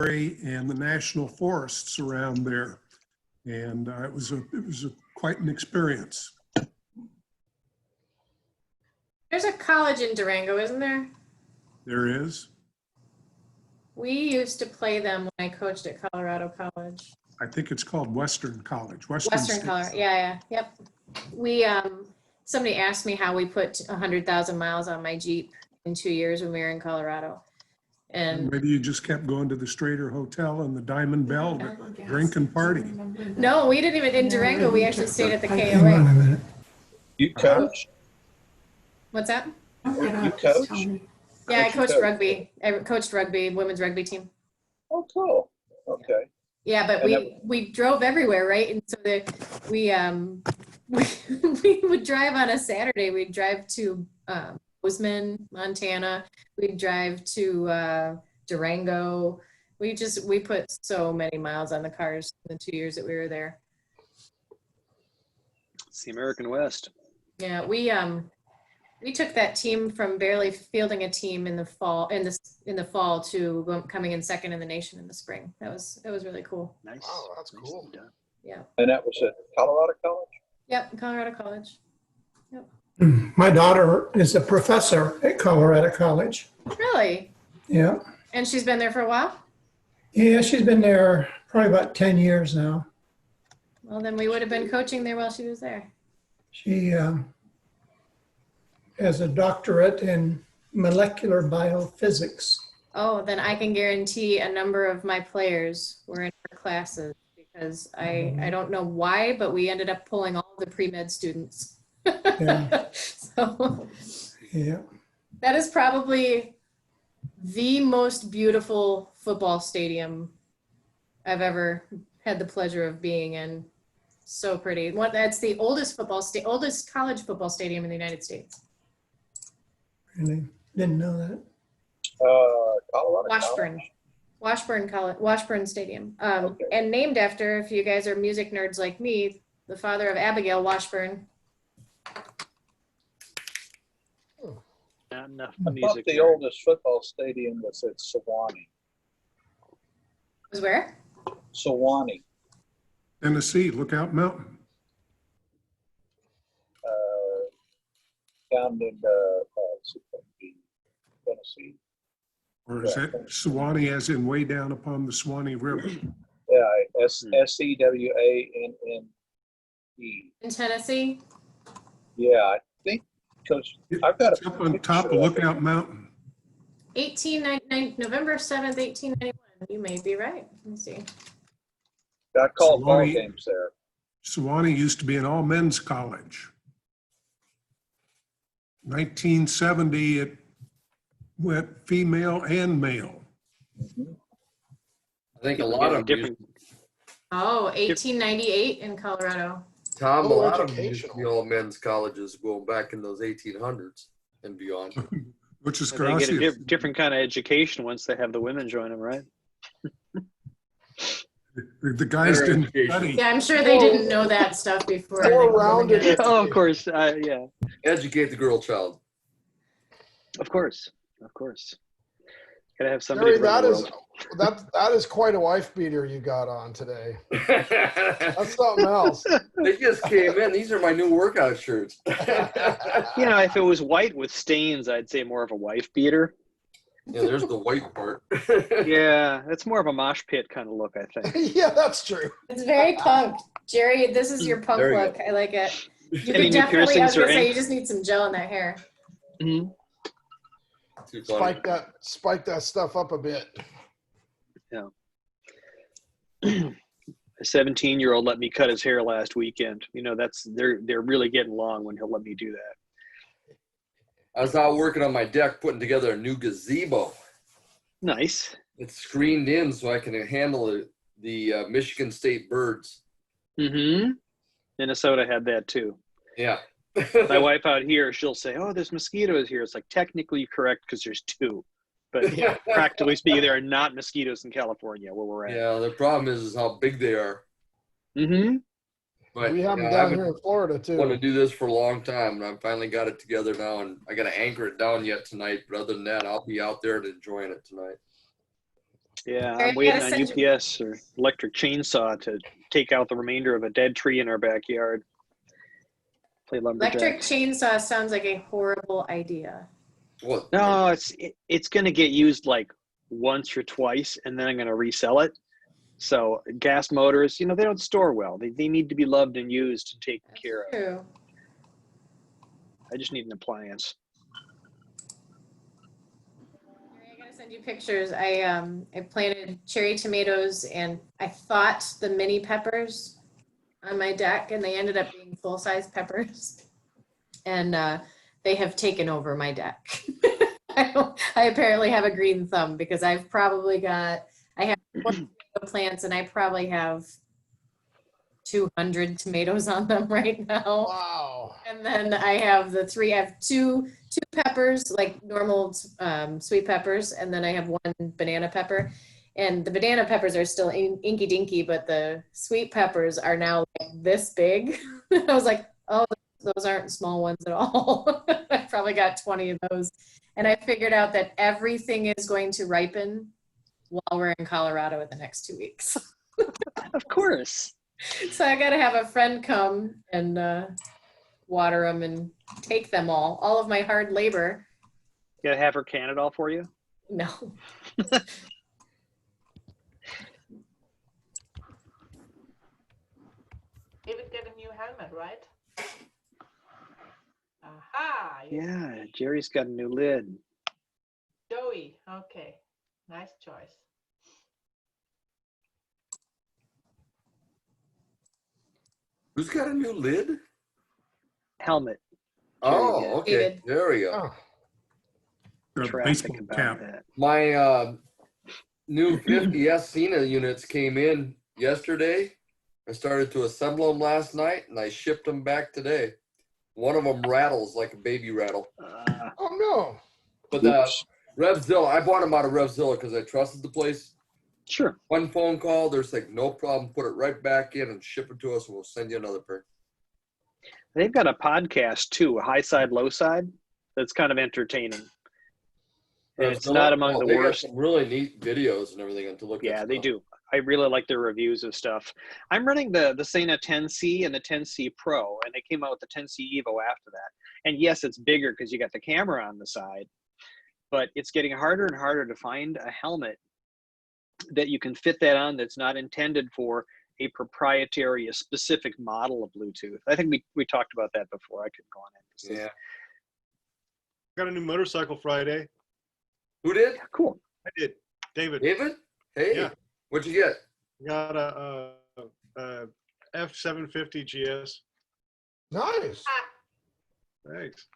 and the national forests around there. And it was quite an experience. There's a college in Durango, isn't there? There is. We used to play them when I coached at Colorado College. I think it's called Western College. Western Colorado, yeah, yep. We, somebody asked me how we put 100,000 miles on my Jeep in 2 years when we were in Colorado. And maybe you just kept going to the Strater Hotel and the Diamond Bell to drink and party. no, we didn't even, in Durango, we actually stayed at the Hang on a KOA. minute. You coach? What's that? You coach? Yeah, I coached coach? rugby. I coached rugby, women's rugby team. Oh, cool. Okay. Yeah, but And we drove everywhere, right? And so we we would drive on a Saturday. We'd drive to Bozeman, Montana. We'd drive to Durango. We put so many miles on the cars in the 2 years that we were there. It's the American West. Yeah, we took that team from barely fielding a team in the fall to coming in second in the nation in the spring. That was really cool. Nice. Oh, that's Nicely cool. done. Yeah. And that was at Colorado College? Yep, Colorado College. My daughter is a professor at Colorado College. Really? Yeah. And she's been there for a while? Yeah, she's been there probably about 10 years now. Well, then we would have been coaching there while she was there. She has a doctorate in molecular biophysics. Oh, then I can guarantee a number of my players were in her classes because I don't know why, but we ended up pulling all the pre-med students. Yeah. So Yeah. that is probably the most beautiful football stadium I've ever had the pleasure of being in. So pretty. That's the oldest oldest college football stadium in the United States. Really? Didn't know that. Colorado Washburn. College? Washburn Stadium. Okay. And named after, if you guys are music nerds like me, the father of Abigail Washburn. Not enough I thought music. the there. oldest football stadium was at Sewanee. Was where? Sewanee. Tennessee, Lookout Mountain. Down in Tennessee. Or is that Sewanee as in way down upon the Swanee River? Yeah, Sewanne. In Tennessee? Yeah, I think, because I've got It's a up on top of picture it. Lookout Mountain. 1899, November 7th, 1891. You may be right. Let me see. I called ball Sewanee. games there. Sewanee used to be an all-men's college. 1970, it went female and male. I think a lot of different. Oh, 1898 in Colorado. Tom, a Oh, lot of educational. the all men's colleges going back in those 1800s and beyond. Which is They get a gracious. different kind of education once they have the women join them, right? The guys Better didn't education. study. Yeah, I'm sure they didn't know that stuff before. More they were rounded. women. Oh, of course. Yeah, Educate the girl child. of course. Gotta have somebody. Jerry, to run that the is world. that is quite a wife beater you got on today. That's something else. They just came in. These are my new workout shirts. You know, if it was white with stains, I'd say more of a wife beater. Yeah, there's the white part. Yeah, it's more of a mosh pit kind of look, I think. Yeah, that's true. It's very punk. Jerry, this is your punk There you look. I like it. You Any could new definitely, I was piercings or gonna say, ink? you just need some gel in that hair. Mhm. Too funny. Spike that stuff up a bit. A 17-year-old let me cut his hair last weekend. You know, they're really getting long when he'll let me do that. I was out working on my deck putting together a new gazebo. Nice. It's screened in so I can handle the Michigan State birds. Mm-hmm. Minnesota had that too. Yeah. My wife out here, she'll say, "Oh, there's mosquitoes here." It's like technically correct because there's two, but practically speaking, there are not mosquitoes in California where we're at. Yeah, the problem is how big they are. Mm-hmm. But We have them yeah, down I've here in Florida want to too. do this for a long time, and I finally got it together now, and I got to anchor it down yet tonight. But other than that, I'll be out there and enjoying it tonight. Yeah, Barry, I I'm waiting gotta on send you- UPS or electric chainsaw to take out the remainder of a dead tree in our backyard. Play Electric lumberjack. chainsaw sounds like a horrible idea. What? No, it's going to get used like once or twice, and then I'm going to resell it. So gas motors, they don't store well. They need to be loved and used and taken That's care of. true. I just need an appliance. Barry, I gotta send you pictures. I planted cherry tomatoes and I thought the mini peppers on my deck, and they ended up being full-size peppers. And they have taken over my deck. I apparently have a green thumb because I have 4 tomato plants and I probably have 200 tomatoes on them right now. Wow. And then I have I have two peppers, like normal sweet peppers, and then I have 1 banana pepper. And the banana peppers are still inky dinky, but the sweet peppers are now like this big. I was like, oh, those aren't small ones at all. I probably got 20 of those. And I figured out that everything is going to ripen while we're in Colorado in the next 2 weeks. Of course. So I got to have a friend come and water them and take them all of my hard labor. You got to have her can it all for you? No. David get a new helmet, right? Aha! Yeah, Jerry's got a new lid. Joey. Okay. Nice choice. Who's got a new lid? Helmet. Oh, David. okay. David. There we go. Oh, Or a Traffic baseball about cap. that. My new 50S Cena units came in yesterday. I started to assemble them last night, and I shipped them back today. One of them rattles like a baby rattle. oh no. But Revzilla, I bought them out of Revzilla because I trusted the place. Sure. One phone call, they're like, no problem, put it right back in and ship it to us, and we'll send you another pair. They've got a podcast too, a high side, low side, that's kind of entertaining. And it's Revzilla? not among Oh, the they got worst. some really neat videos and everything to look at. Yeah, they stuff. do. I really like their reviews of stuff. I'm running the Sena 10C and the 10C Pro, and they came out with the 10C Evo after that. And yes, it's bigger because you got the camera on the side, but it's getting harder and harder to find a helmet that you can fit that on that's not intended for a proprietary, a specific model of Bluetooth. I think we talked about that before. I could go on it. Yeah. Got a new motorcycle Friday. Who did? Yeah, cool. I did. David David? Hey, Yeah. what'd you get? got a F750 GS. Nice. Thanks.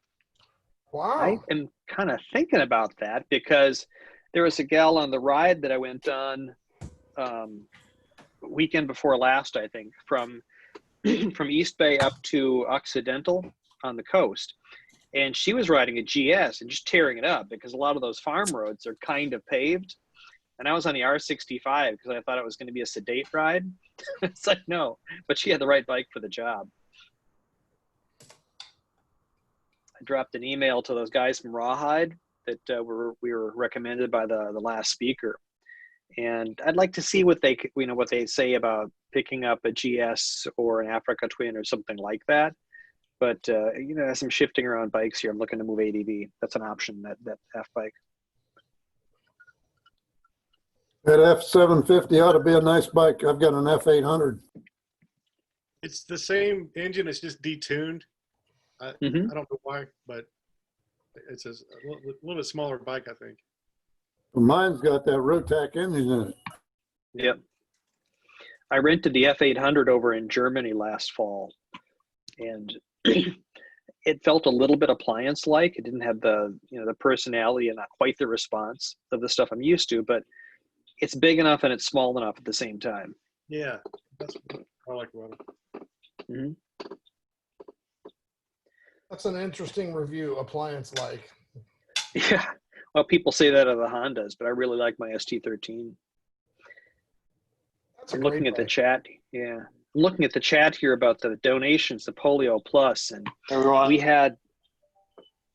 Wow. I am kind of thinking about that because there was a gal on the ride that I went on weekend before last, I think, from from East Bay up to Occidental on the coast. And she was riding a GS and just tearing it up because a lot of those farm roads are kind of paved. And I was on the R65 because I thought it was going to be a sedate ride. It's like, no, but she had the right bike for the job. I dropped an email to those guys from Rawhide that we were recommended by the last speaker. And I'd like to see what they say about picking up a GS or an Africa Twin or something like that. But as I'm shifting around bikes here, I'm looking to move ADV. That's an option, that F bike. That F750 ought to be a nice bike. I've got an F800. It's the same engine. It's just detuned. I don't know why, but it's a little bit smaller bike, I think. Mine's got that Rotac engine in it. Yep. I rented the F800 over in Germany last fall, and it felt a little bit appliance-like. It didn't have the personality and not quite the response of the stuff I'm used to, but it's big enough and it's small enough at the same time. Yeah, that's what I like about it. Mm-hmm. That's an interesting review, appliance like. Yeah. Well, people say that of the Hondas, but I really like my ST13. That's a I'm looking great at the bike. chat. Yeah. I'm looking at the chat here about the donations, the Polio Plus, and we had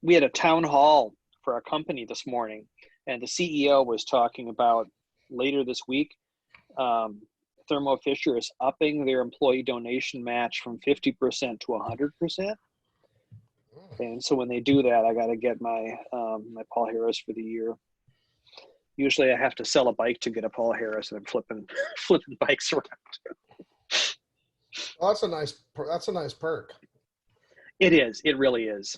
a town hall for our company this morning, and the CEO was talking about later this week. Thermo Fisher is upping their employee donation match from 50% to 100%. And so when they do that, I got to get my my Paul Harris for the year. Usually I have to sell a bike to get a Paul Harris, and I'm flipping bikes around. Well, that's a nice perk. It is. It really is.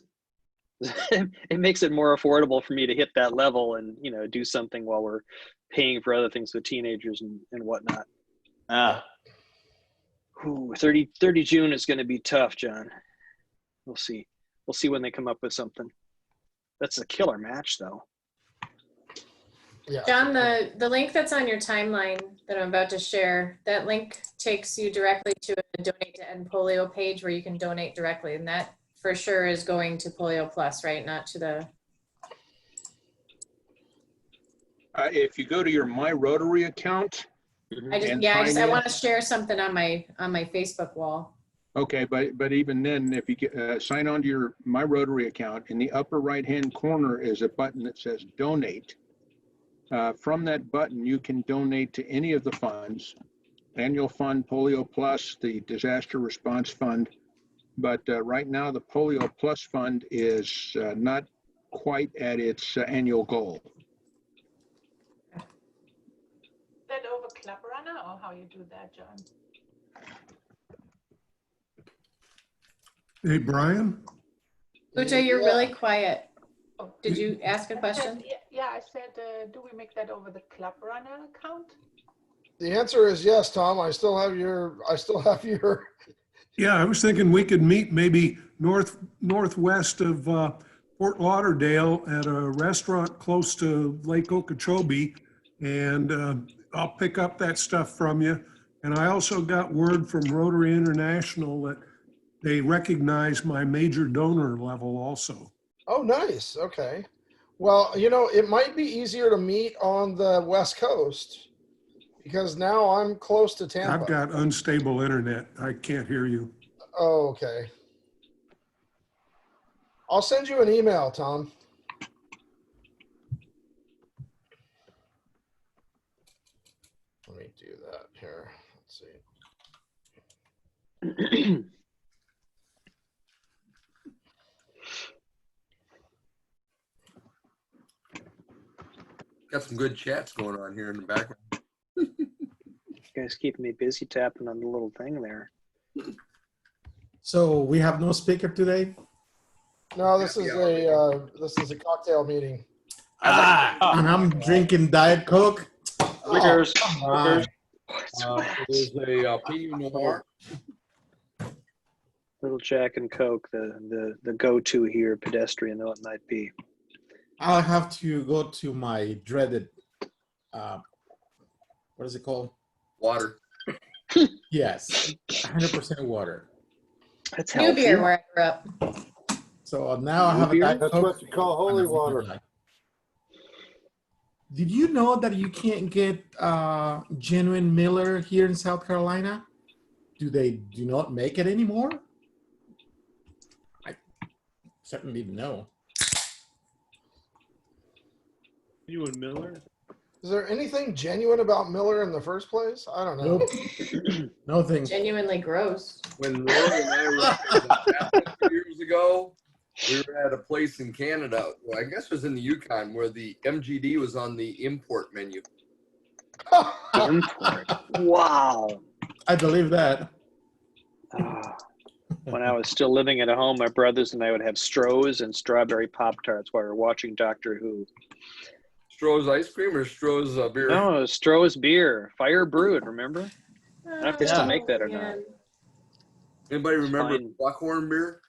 It makes it more affordable for me to hit that level and, you know, do something while we're paying for other things with teenagers and whatnot. 30 June is going to be tough, John. We'll see. We'll see when they come up with something. That's a killer match, though. Yeah. John, the link that's on your timeline that I'm about to share, that link takes you directly to a Donate to End Polio page where you can donate directly. And that for sure is going to Polio Plus, right? Not to the... If you go to your My Rotary account. I want to share something on my Facebook wall. Okay, but even then, if you get, sign on to your My Rotary account, in the upper right-hand corner is a button that says Donate. From that button, you can donate to any of the funds, Annual Fund, Polio Plus, the Disaster Response Fund. But right now, the Polio Plus Fund is not quite at its annual goal. That over Club Runner, or how you do that, John? Hey, Brian? Uta, you're really quiet. Oh. Did you ask a I question? said, yeah, I said, do we make that over the Club Runner account? The answer is yes, Tom. I still have your. Yeah, I was thinking we could meet maybe northwest of Fort Lauderdale at a restaurant close to Lake Okeechobee, and I'll pick up that stuff from you. And I also got word from Rotary International that they recognize my major donor level also. Oh, nice. Okay. Well, you know, it might be easier to meet on the West Coast because now I'm close to Tampa. I've got unstable internet. I can't hear you. Oh, okay. I'll send you an email, Tom. Let me do that here. Let's see. Got some good chats going on here in the background. You guys keeping me busy tapping on the little thing there. So we have no speaker today? No, this is a cocktail meeting. And I'm drinking Diet Coke. Liquors. Come on. There's a Pinot Noir. Little Jack and Coke, the go-to here, pedestrian though it might be. I'll have to go to my dreaded, what is it called? Water. Yes, 100% water. That's New healthy. beer where I grew up. So now I have a Diet That's Coke. what you call holy water. Did you know that you can't get genuine Miller here in South Carolina? Do not make it anymore? I certainly didn't know. You and Miller? Is there anything genuine about Miller in the first place? I don't know. Nope. Nothing. Genuinely gross. When Roy and I were a few years ago, we were at a place in Canada, well, I guess it was in the Yukon, where the MGD was on the import menu. Import. Wow. I believe that. When I was still living at home, my brothers and I would have Stroh's and strawberry Pop-Tarts while we were watching Doctor Who. Stroh's ice cream or Stroh's beer? No, Stroh's beer, fire brewed, remember? I don't know if they still make that or not. Anybody remember Fine. Buckhorn beer?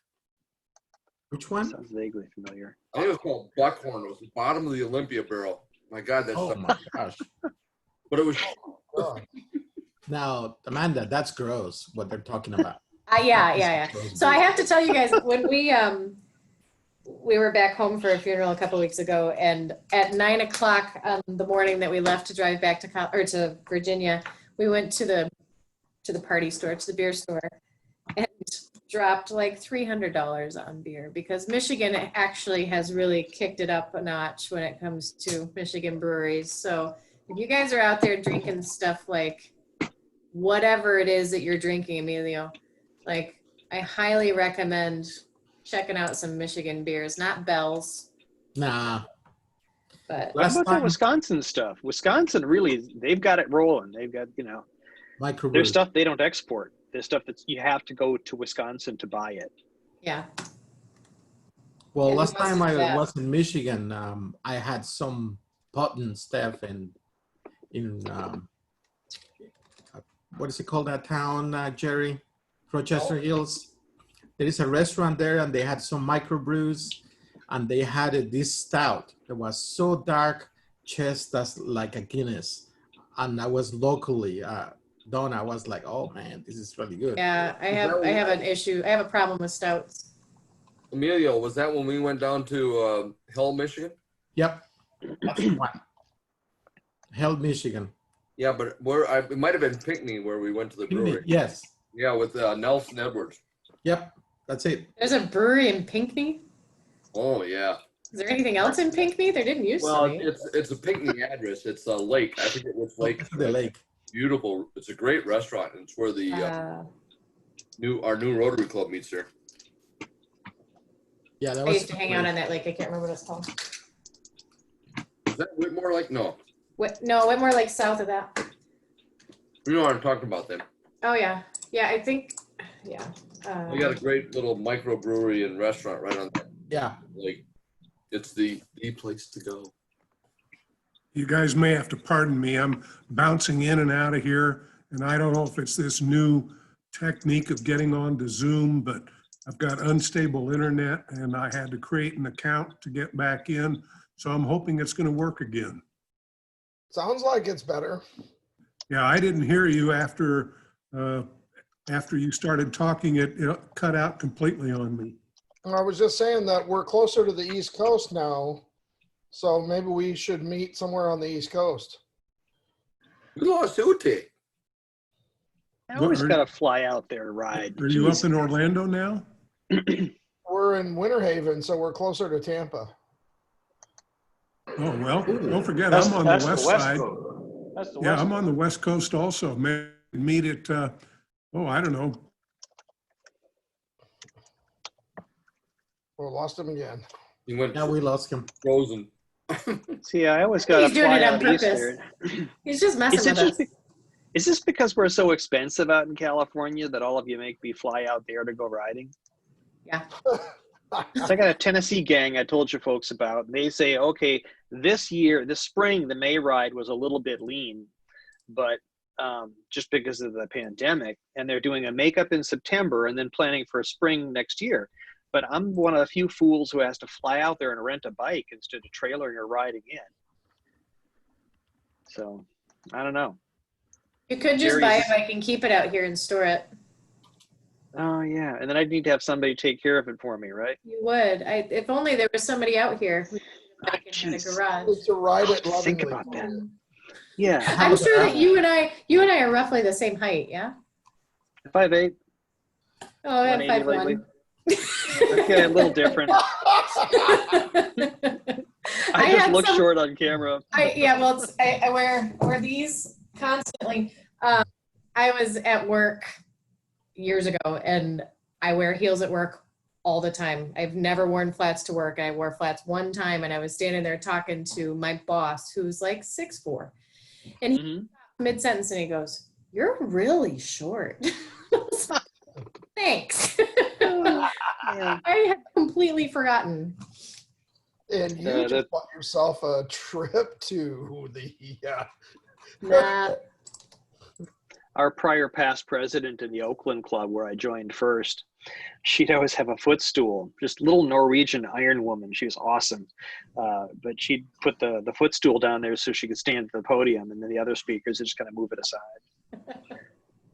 Which one? Sounds vaguely familiar. I think it was called Buckhorn. It was the bottom of the Olympia barrel. My God, that's Oh my gosh. But it was Now, Amanda, that's gross what they're talking about. Yeah. So I have to tell you guys, when we were back home for a funeral a couple weeks ago, and at 9 o'clock on the morning that we left to drive back to Virginia, we went to the party store, to the beer store, and dropped like $300 on beer because Michigan actually has really kicked it up a notch when it comes to Michigan breweries. So if you guys are out there drinking stuff like whatever it is that you're drinking, Emilio, like I highly recommend checking out some Michigan beers, not Bell's, Nah. but What about the Wisconsin stuff? Wisconsin really, they've got it rolling. They've got, you know, microbrew. there's stuff they don't export. There's stuff that you have to go to Wisconsin to buy it. yeah. Well, Yeah, last who wants time to I do that? was in Michigan, I had some potent stuff in what is it called, that town, Jerry? Rochester Hills. There is a restaurant there, and they had some microbrews, and they had this stout that was so dark, just as like a Guinness, and I was locally done. I was like, oh man, this is really good. Yeah, I have an issue. I have a problem with stouts. Emilio, was that when we went down to Hill, Michigan? Yep. That's the one. Hell, Michigan. Yeah, but it might have been Pinckney where we went to the brewery. Yes. Yeah, with Nelson Edwards. Yep. That's it. There's a brewery in Pinckney. Oh yeah. Is there anything else in Pinckney? There didn't used Well, to be. it's a Pinckney address. It's a lake. I forget which lake. The lake. Beautiful. It's a great restaurant, and it's where the our new Rotary Club meets there. Yeah, that I was. used to hang out on that lake. I can't remember what it's called. Is that Whitmore Lake? No. No, Whitmore Lake south of that. You know what I'm talking about then. Oh yeah, yeah. I think, yeah. We got a great little microbrewery and restaurant right on that Yeah. lake. It's the place to go. You guys may have to pardon me. I'm bouncing in and out of here, and I don't know if it's this new technique of getting onto Zoom, but I've got unstable internet, and I had to create an account to get back in. So I'm hoping it's going to work again. Sounds like it's better. Yeah, I didn't hear you after you started talking. It cut out completely on me. I was just saying that we're closer to the East Coast now, so maybe we should meet somewhere on the East Coast. We lost Ute. I always got to fly out there to ride. Are you up in Orlando now? We're in Winter Haven, so we're closer to Tampa. Oh, well, don't forget, I'm on the west side. That's the Yeah, west. I'm on the west coast also. Maybe meet at, I don't know. We lost him again. He went Yeah, we lost him. frozen. See, I always got to He's doing fly it on out east purpose. there. He's just messing with us. Is this because we're so expensive out in California that all of you make me fly out there to go riding? Yeah. So I got a Tennessee gang I told you folks about. And they say, okay, this spring, the May ride was a little bit lean, but just because of the pandemic, and they're doing a makeup in September and then planning for a spring next year. But I'm one of the few fools who has to fly out there and rent a bike instead of trailering or riding in. So I don't know. You could just buy a bike and keep it out here and store it. Oh yeah, and then I'd need to have somebody take care of it for me, right? You would. If only there was somebody out here who had a garage. To ride it lovingly. Think about that. Yeah. I'm sure that you and I are roughly the same height, yeah? 5'8". Oh, I'm 180 lately. 5'1". Okay, a little different. I just look short on camera. I wear these constantly. I was at work years ago, and I wear heels at work all the time. I've never worn flats to work. I wore flats one time, and I was standing there talking to my boss, who's like 6'4", and he mid-sentence, and he goes, "You're really short." Thanks. I had completely forgotten. And you just bought yourself a trip to the Nah. Our prior past president in the Oakland Club, where I joined first, she'd always have a footstool, just little Norwegian iron woman. She was awesome. But she'd put the footstool down there so she could stand at the podium, and then the other speakers would just kind of move it aside.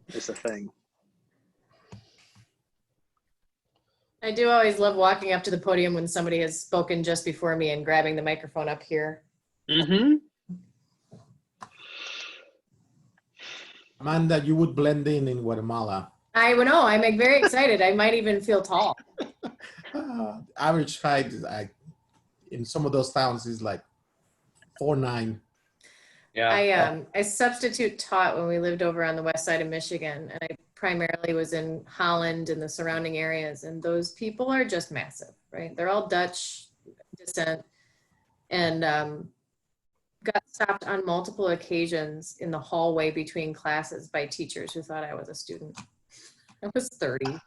It's a thing. I do always love walking up to the podium when somebody has spoken just before me and grabbing the microphone up here. Mm-hmm. Amanda, you would blend in Guatemala. I would know. I'm like, very excited. I might even feel tall. Average height is in some of those towns is like 4'9". Yeah. I substitute taught when we lived over on the west side of Michigan, and I primarily was in Holland and the surrounding areas, and those people are just massive, right? They're all Dutch descent, and got stopped on multiple occasions in the hallway between classes by teachers who thought I was a student. I was 30.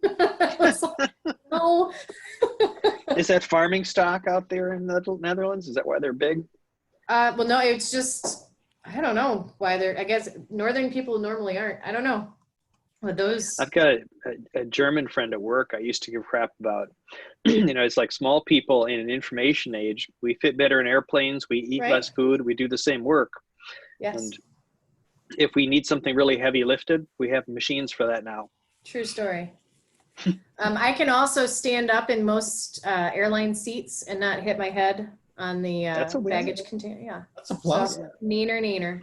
I was like, no. Is that farming stock out there in the Netherlands? Is that why they're big? Well, no, it's just, I don't know why they're, I guess northern people normally aren't. I don't know. But those, I've got a German friend at work I used to give crap about. It's like small people in an information age. We fit better in airplanes. We eat Right. less food. We do the same work. yes, And if we need something really heavy lifted, we have machines for that now. true story. I can also stand up in most airline seats and not hit my head on the That's a win. baggage container. Yeah. That's a plus. So, neener.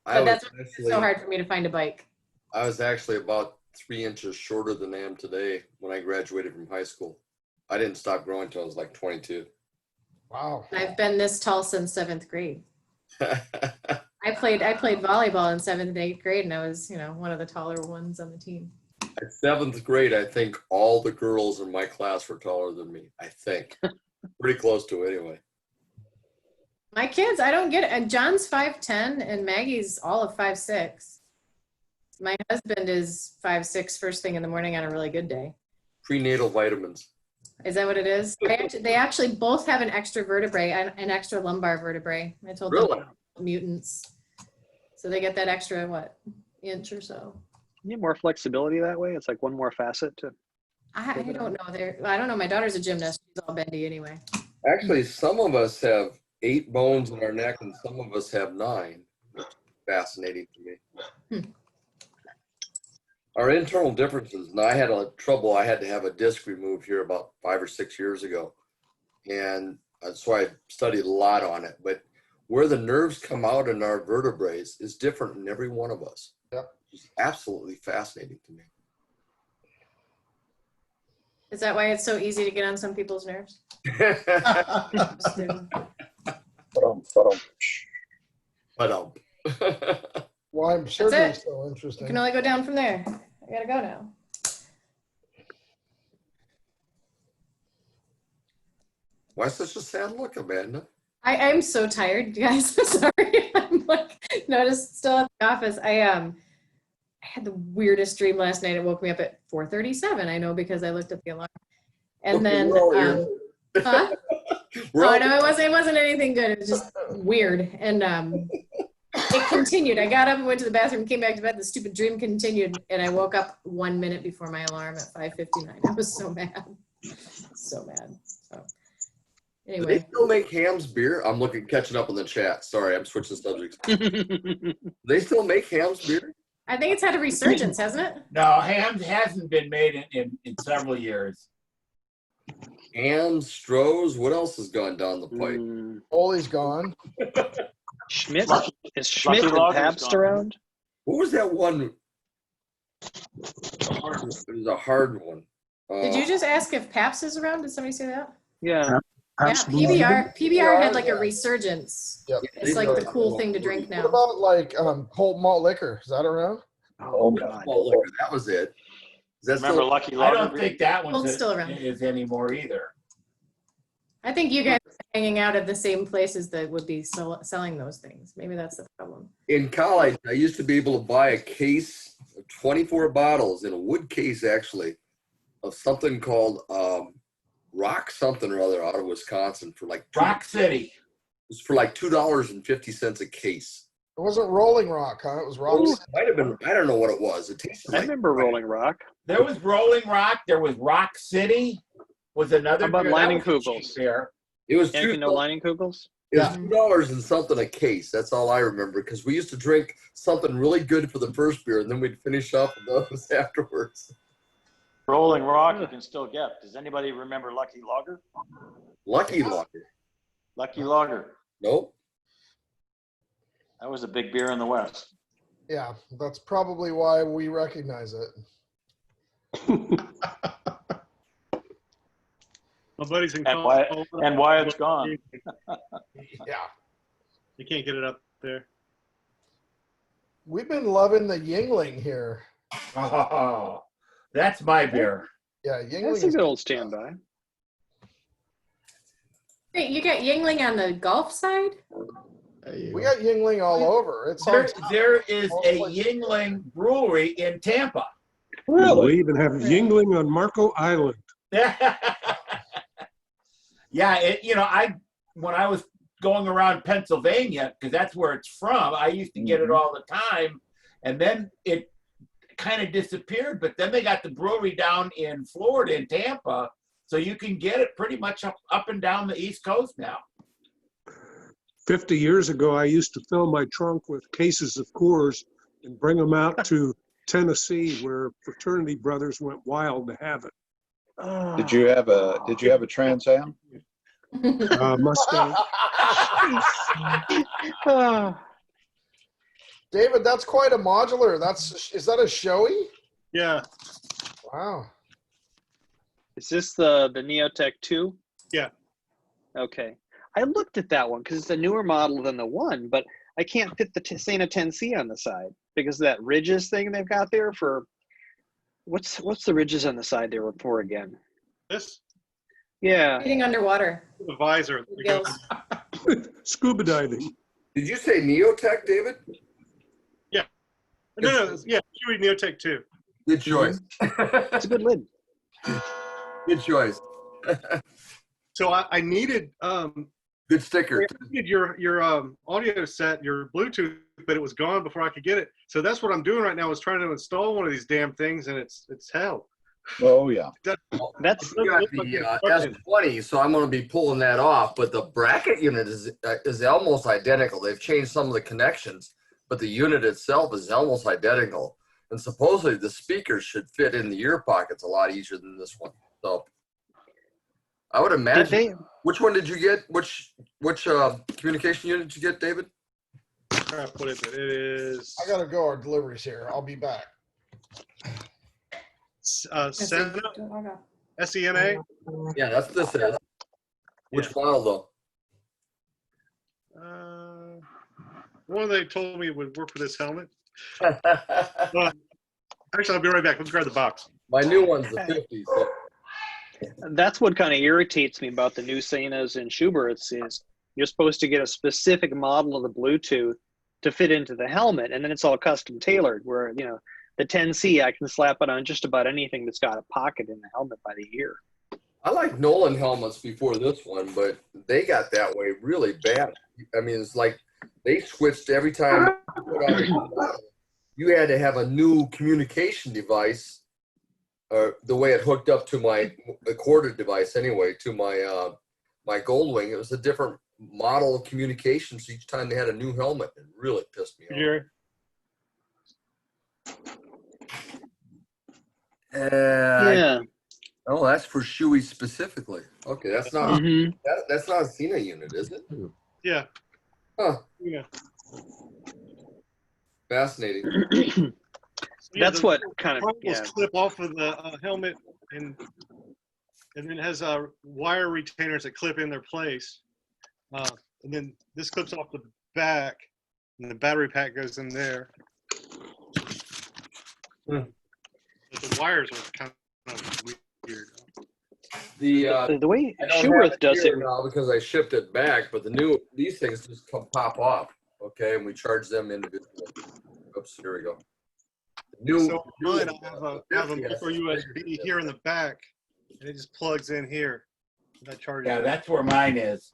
I But was that's why it's actually, so hard for me to find a bike. I was actually about 3 inches shorter than I am today when I graduated from high school. I didn't stop growing until I was like 22. Wow. I've been this tall since 7th grade. I played volleyball in 7th and 8th grade, and I was, one of the taller ones on the team. At 7th grade, I think all the girls in my class were taller than me. I think. Pretty close to it anyway. My kids, I don't get it. And John's 5'10", and Maggie's all of 5'6". My husband is 5'6" first thing in the morning on a really good day. Prenatal vitamins. Is that what it is? They actually both have an extra vertebrae, an extra lumbar vertebrae. I told Really? them mutants. So they get that extra, inch or so. You need more flexibility that way. It's like one more facet to. I don't know. I don't know. My daughter's a gymnast. She's all bendy anyway. Actually, some of us have 8 bones in our neck and some of us have 9. Fascinating to me. Our internal differences, and I had trouble. I had to have a disc removed here about 5 or 6 years ago. And so I studied a lot on it. But where the nerves come out in our vertebrae is different in every one of us. Yep. It's absolutely fascinating to me. Is that why it's so easy to get on some people's nerves? But Well, I'm sure That's it's so You interesting. can only go down from there. I gotta go now. why such a sad look, Amanda? I'm so tired, you guys. I'm sorry. I'm just still at the office. I had the weirdest dream last night. It woke me up at 4:37. I know because I looked at the alarm. And then, We're all here. huh? We're Oh all- no, it wasn't anything good. It was just weird. And it continued. I got up and went to the bathroom, came back to bed. The stupid dream continued, and I woke up 1 minute before my alarm at 5:59. I was so mad, so mad. So Do they anyway, still make Ham's beer? I'm catching up on the chat. Sorry, I'm switching subjects. Do they still make Ham's beer? I think it's had a resurgence, hasn't it? No, Ham's hasn't been made in several years. Ham's, Stroh's, what else has gone down the pipe? Ollie's gone. Schmidt? Is Lucky Schmidt and Lager's Pabst gone. around? What was that one? It was a hard one. Did you just ask if Pabst is around? Did somebody say that? Yeah. Yeah, PBR had like a resurgence. Yep. It's like the cool thing to drink What now. about like Colt malt liquor? Is that around? Oh, God. Malt liquor, that was it. Is that Remember still? Lucky I Lager? don't think that Colt's one still around. is anymore either. I think you guys are hanging out at the same places that would be selling those things. Maybe that's the problem. In college, I used to be able to buy a case of 24 bottles in a wood case, actually, of something called Rock something or other out of Wisconsin for like Rock City. It was for like $2.50 a case. It wasn't Rolling Rock, huh? It was Rock. It might have been. I don't know what it was. It tasted I like. remember Rolling Rock. There was Rolling Rock. There was Rock City. Was another. How about beer. That was a Leinenkugels? cheap beer. It was Anything no Leinenkugels? It was $2 and something a case. That's all I remember because we used to drink something really good for the first beer and then we'd finish up with those afterwards. Rolling Rock you can still get. Does anybody remember Lucky Lager? Lucky Lager. Lucky Lager. Nope. That was a big beer in the West. Yeah, that's probably why we recognize it. My buddy's in And Colorado. why it's gone. Yeah. You can't get it up there. We've been loving the Yingling here. Oh, that's my beer. Yeah, Yingling That's a is good old standby. Wait, you got Yingling on the Gulf side? We got Yingling all over. It's There, on top. there is All a places. Yingling brewery in Tampa. We even have Yingling on Marco Island. Yeah, when I was going around Pennsylvania, because that's where it's from, I used to get it all the time, and then it kind of disappeared. But then they got the brewery down in Florida, in Tampa, so you can get it pretty much up and down the East Coast now. 50 years ago, I used to fill my trunk with cases of Coors and bring them out to Tennessee, where fraternity brothers went wild to have it. Did you have a Trans Am? Mustang. David, that's quite a modular. Is that a Shoei? Yeah. Wow. Is this the Neotech 2? Yeah. Okay. I looked at that one because it's a newer model than the one, but I can't fit the Sena 10C on the side because of that ridges thing they've got there for. What's the ridges on the side there for again? This? Yeah. Getting underwater. The visor. Gills. Scuba diving. Did you say Neotech, David? Yeah. No, yeah, Shoei Neotech 2. Good choice. It's a good lid. Good choice. So I needed good sticker. I needed your audio set, your Bluetooth, but it was gone before I could get it. So that's what I'm doing right now is trying to install one of these damn things, and it's hell. Oh yeah. That's You got the S20, so I'm going to be pulling that off. But the bracket unit is almost identical. They've changed some of the connections, but the unit itself is almost identical. And supposedly the speakers should fit in the ear pockets a lot easier than this one. So I would imagine. Which one did you get? Which communication unit did you get, David? I put it. It is. I gotta go. Our delivery's here. I'll be back. Sena, SENA. Yeah, that's this is. Which model though? One they told me would work for this helmet. Actually, I'll be right back. Let's grab the box. My new one's the 50. So. That's what kind of irritates me about the new Senas and Schuberts is you're supposed to get a specific model of the Bluetooth to fit into the helmet, and then it's all custom tailored. Where the 10C, I can slap it on just about anything that's got a pocket in the helmet by the ear. I like Nolan helmets before this one, but they got that way really bad. I mean, it's like they switched every time you had to have a new communication device, the way it hooked up to my corded device anyway, to my my Goldwing. It was a different model of communication, so each time they had a new helmet. It really pissed me off. Yeah. Oh, that's for Shoei specifically. Okay, that's not that's not a Sena unit, is it? Yeah. Huh. Yeah. Fascinating. That's what kind of clip off of the helmet, and then it has wire retainers that clip in their place, and then this clips off the back, and the battery pack goes in there. But the wires are kind of weird. The way I don't Schuberth have it does here it now because I shipped it back, but these things just pop off. Okay, and we charge them individually. Oops, here we go. So mine, I have a micro USB here in the back, and it just plugs in here. That charges. Yeah, that's where mine is.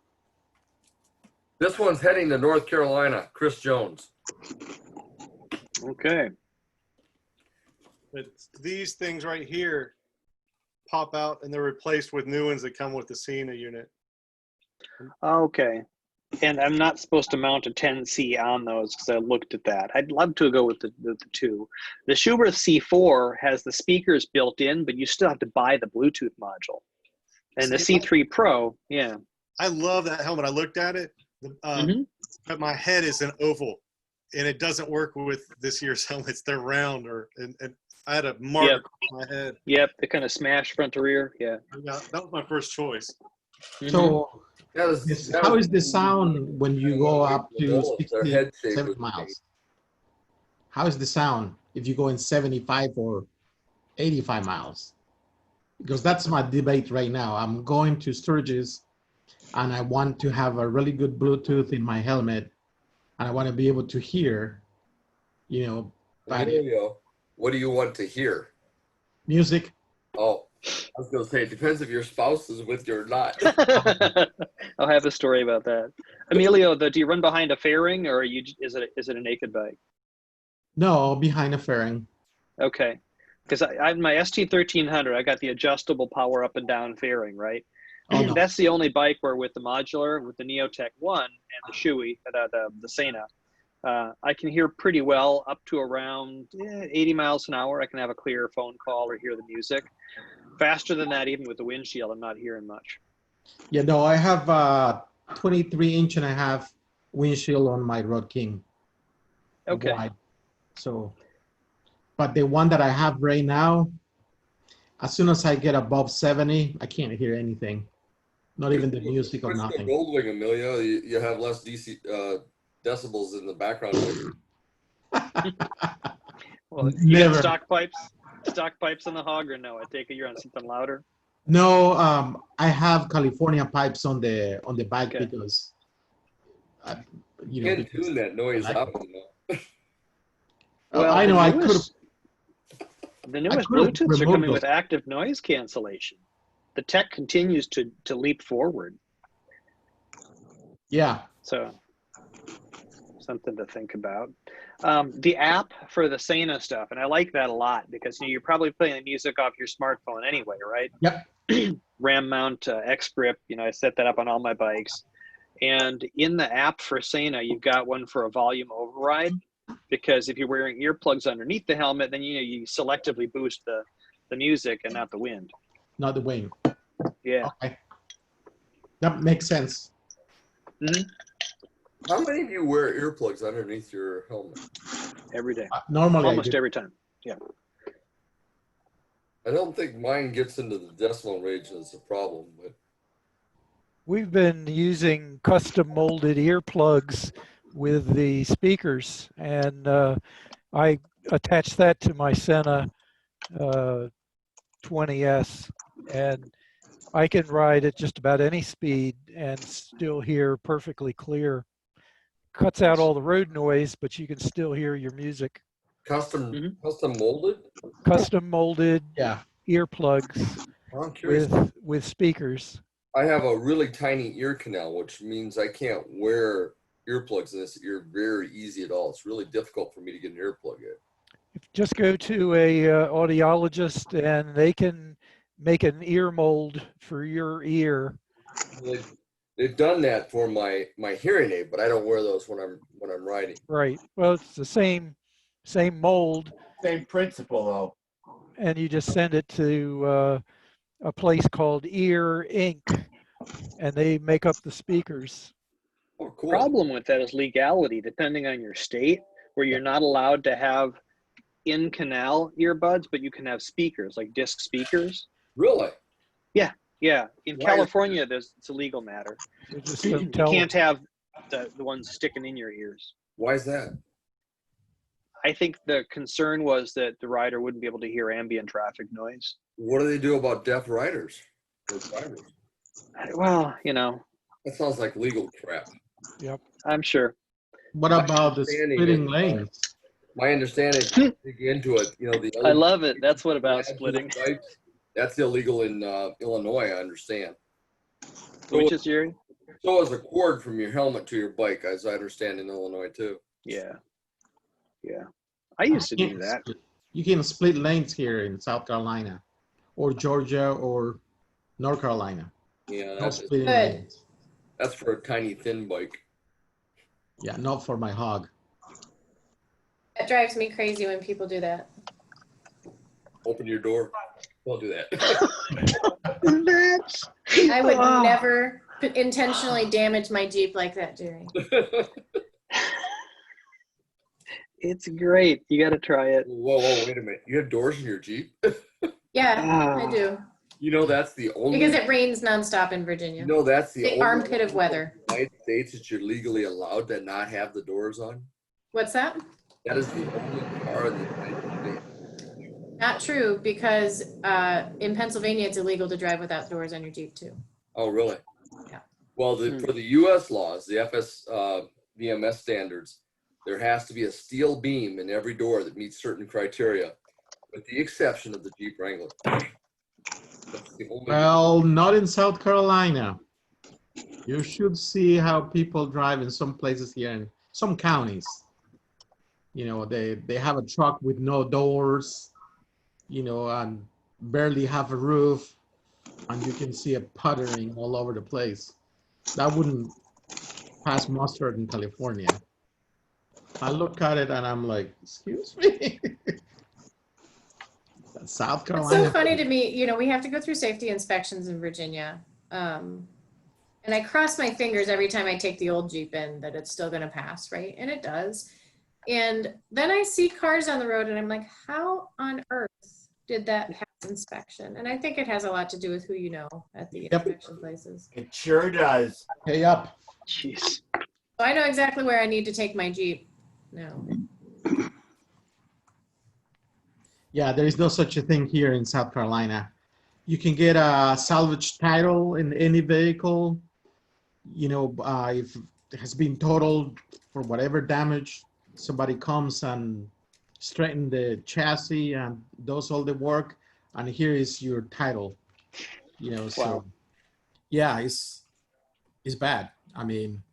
This one's heading to North Carolina. Chris Jones. Okay. But these things right here pop out, and they're replaced with new ones that come with the Sena unit. Okay. And I'm not supposed to mount a 10C on those because I looked at that. I'd love to go with the two. The Schuberth C4 has the speakers built in, but you still have to buy the Bluetooth module. And the C3 Pro, yeah. I love that helmet. I looked at it, but my head is an oval, and it doesn't work with this year's helmets. They're round, and I had a mark Yep. across my head. Yep, they kind of smash front to rear. Yeah. Yeah, that was my first choice. So That how was- is the sound when you go up to Their 60, head shape 70 was miles? How is the sound if you go in 75 or 85 miles? Because that's my debate right now. I'm going to Sturgis and I want to have a really good Bluetooth in my helmet and I want to be able to hear, you know, but Emilio, what do you want to hear? music. Oh, I was gonna say it depends if your spouse is with you or not. I'll have a story about that. Emilio, do you run behind a fairing or is it a naked bike? No, behind a fairing. Okay. Because I my ST1300, I got the adjustable power up and down fairing, right? Oh, no. That's the only bike where with the modular, with the Neotech 1 and the Shoei, the Sena, I can hear pretty well up to around 80 miles an hour. I can have a clear phone call or hear the music. Faster than that, even with the windshield, I'm not hearing much. Yeah, no, I have a 23.5-inch windshield on my Road King. Okay. Wide. So, but the one that I have right now, as soon as I get above 70, I can't hear anything. Not even the music or Switch to nothing. Goldwing, Emilio. You have less DC decibels in the background. Well, you got Never. stock pipes on the Hog, or no? I take it you're on something louder. No, I have California pipes on the bike Okay. because, You you know, can tune that noise out. You know? Well, I know I could have. The newest could've Bluetooths are removed coming with those. active noise cancellation. The tech continues to leap forward. Yeah. So something to think about. The app for the Sena stuff, and I like that a lot because you're probably playing the music off your smartphone anyway, right? Yep. RAM mount X grip, I set that up on all my bikes. And in the app for Sena, you've got one for a volume override, because if you're wearing earplugs underneath the helmet, then you selectively boost the music and not the wind. Not the wing. Yeah. Okay. That makes sense. Mm-hmm. How many of you wear earplugs underneath your helmet? Every day. Normally, almost every time. Yeah. I don't think mine gets into the decimal range as a problem, but We've been using custom molded earplugs with the speakers, and I attached that to my Sena 20S, and I can ride at just about any speed and still hear perfectly clear. Cuts out all the road noise, but you can still hear your music. custom molded. Custom molded Yeah. earplugs I'm curious. with speakers. I have a really tiny ear canal, which means I can't wear earplugs in this ear very easy at all. It's really difficult for me to get an earplug in. Just go to a audiologist and they can make an ear mold for your ear. They've done that for my hearing aid, but I don't wear those when I'm riding. Right. Well, it's the same mold, Same principle, though. and you just send it to a place called Ear Inc. and they make up the speakers. Oh, cool. Problem with that is legality, depending on your state, where you're not allowed to have in canal earbuds, but you can have speakers, like disc speakers. Really? Yeah. Yeah. In Why is- California, it's a legal matter. They just You don't tell can't have the ones sticking in your ears. Why is that? I think the concern was that the rider wouldn't be able to hear ambient traffic noise. What do they do about deaf riders or drivers? Well, That sounds like legal crap. Yep. I'm sure. What about the understanding splitting is, lanes? My understanding, dig into it, the I love it. That's what about splitting. That's illegal in Illinois, I understand. Which is your? So is a cord from your helmet to your bike, as I understand in Illinois too. Yeah. Yeah. I used to do that. You can split lanes here in South Carolina or Georgia or North Carolina. Yeah, No that's, splitting Good. lanes. that's for a tiny thin bike. Yeah, not for my hog. That drives me crazy when people do that. Open your door. Don't do that. I would never intentionally damage my Jeep like that, Jerry. It's great. You got to try it. Whoa, wait a minute. You have doors in your Jeep? Yeah, I do. You know, that's the only. Because it rains nonstop in Virginia. You know, that's the only armpit of weather. United States that you're legally allowed to not have the doors on. What's that? That is the only car in the United States. Not true, because in Pennsylvania, it's illegal to drive without doors on your Jeep too. Oh, really? Yeah. Well, for the U.S. laws, the VMS standards, there has to be a steel beam in every door that meets certain criteria, with the exception of the Jeep Wrangler. That's the only. Well, not in South Carolina. You should see how people drive in some places here in some counties. You know, they have a truck with no doors, you know, and barely have a roof, and you can see it puttering all over the place. That wouldn't pass muster in California. I look at it and I'm like, excuse me? South It's Carolina. so funny to me, you know, we have to go through safety inspections in Virginia. And I cross my fingers every time I take the old Jeep in that it's still going to pass, right? And it does. And then I see cars on the road and I'm like, how on earth did that pass inspection? And I think it has a lot to do with who you know at the inspection places. It sure does. Hey up. Jeez. So I know exactly where I need to take my Jeep now. Yeah, there is no such a thing here in South Carolina. You can get a salvage title in any vehicle. You know, if it has been totaled for whatever damage, somebody comes and straighten the chassis and does all the work, and here is your title. You know, so Wow. yeah, it's bad. I mean,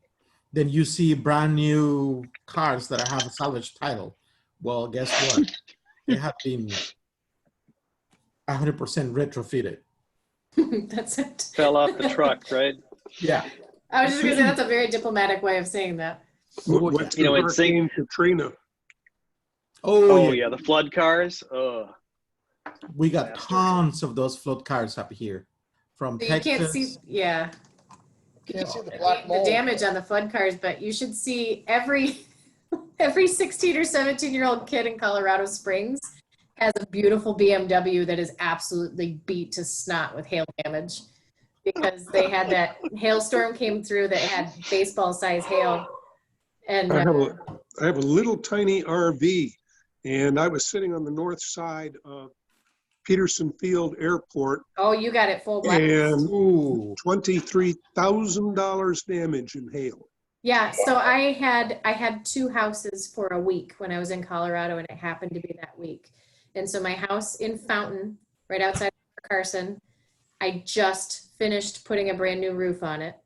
then you see brand new cars that have a salvage title. Well, guess what? They have been 100% retrofitted. That's it. Fell off the truck, right? Yeah. I was just gonna say that's a very diplomatic way of saying that. What's You know, the it's saying- Hurricane Katrina? Oh yeah, the flood cars. Oh, We got tons of those float cars up here from So you can't Texas. see, yeah, Can't see the black the mold. damage on the flood cars, but you should see every 16 or 17-year-old kid in Colorado Springs has a beautiful BMW that is absolutely beat to snot with hail damage because they had that hailstorm came through that had baseball size hail. And I have a little tiny RV, and I was sitting on the north side of Peterson Field Airport, oh, you got it full blast. and Ooh. $23,000 damage in hail. Yeah, so I had two houses for a week when I was in Colorado, and it happened to be that week. And so my house in Fountain, right outside of Carson, I just finished putting a brand new roof on it.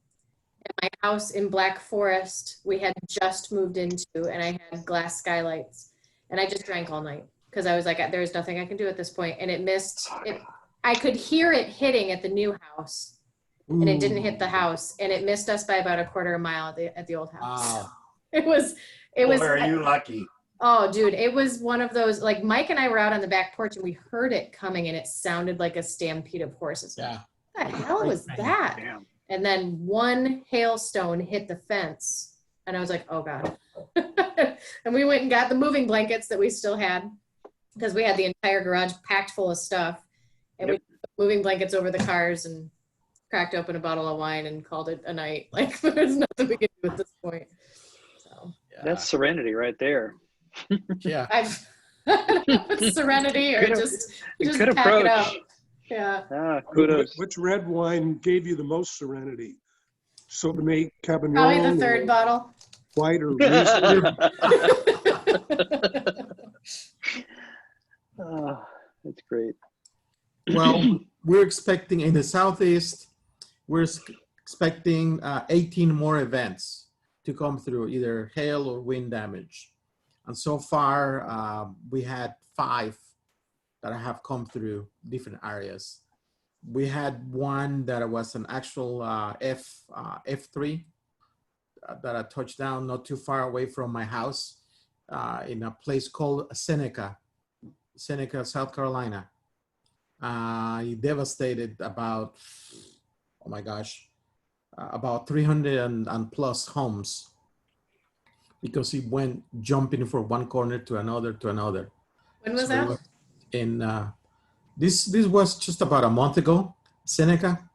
And my house in Black Forest, we had just moved into, and I had glass skylights. And I just drank all night because I was like, there's nothing I can do at this point. And it missed it. I could hear it hitting at the new house, and it didn't hit the house, and it missed us by about a quarter of a mile at the old house. Wow. It was. Boy, are you lucky? Oh, dude, it was one of those, like Mike and I were out on the back porch and we heard it coming and it sounded like a stampede of horses. Yeah. What the hell was that? damn. And then one hailstone hit the fence and I was like, oh God. And we went and got the moving blankets that we still had because we had the entire garage packed full of stuff. And we put moving blankets over the cars and cracked open a bottle of wine and called it a night. Like there's nothing we can do at this point. So That's serenity right there. Yeah. I don't know if it's serenity or Good- just good pack it up. approach. Yeah. Ah, kudos. Which red wine gave you the most serenity? Sauvignon, Cabernet, Probably the third bottle. white, or Riesling? Oh, that's great. Well, we're expecting in the Southeast, we're expecting 18 more events to come through, either hail or wind damage. And so far, we had 5 that have come through different areas. We had one that was an actual F3 that I touched down not too far away from my house in a place called Seneca, South Carolina. It devastated about, oh my gosh, about 300 and plus homes. because he went jumping from one corner to another to another. When was So it that? was in this was just about a month ago, Seneca,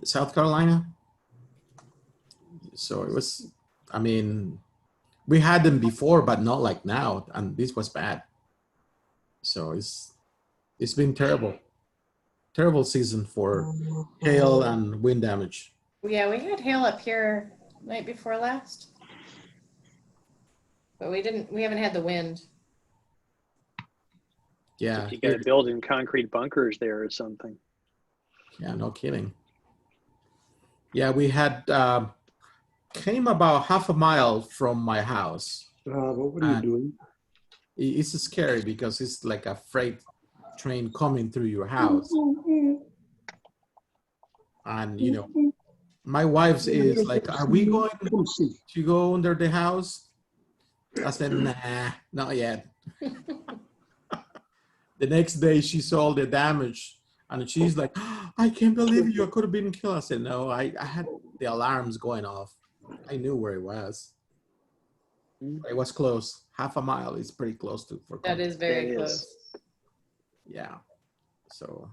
South Carolina. So it was, I mean, we had them before, but not like now, and this was bad. So it's been terrible season for hail and wind damage. Yeah, we had hail up here night before last. But we haven't had the wind. Yeah, You got to build in concrete bunkers there or something. yeah, no kidding. Yeah, we had came about half a mile from my house. What are you doing? It's scary because it's like a freight train coming through your house. And, you know, my wife's is like, are we going to go under the house? I said, nah, not yet. The next day she saw the damage and she's like, oh, I can't believe you, I could have been killed. I said, no, I had the alarms going off. I knew where it was. It was close. Half a mile is pretty close to. That is very close. Yeah. So,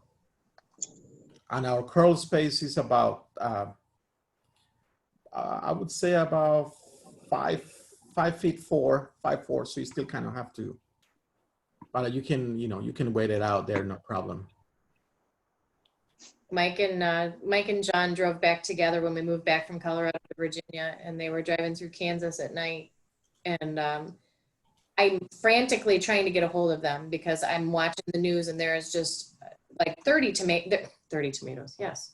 and our crawl space is about, I would say about 5'4", 5'4". So you still kind of have to, but you can wait it out there, no problem. Mike and John drove back together when we moved back from Colorado to Virginia, and they were driving through Kansas at night. And I'm frantically trying to get a hold of them because I'm watching the news and there is just like 30 tomatoes. Yes.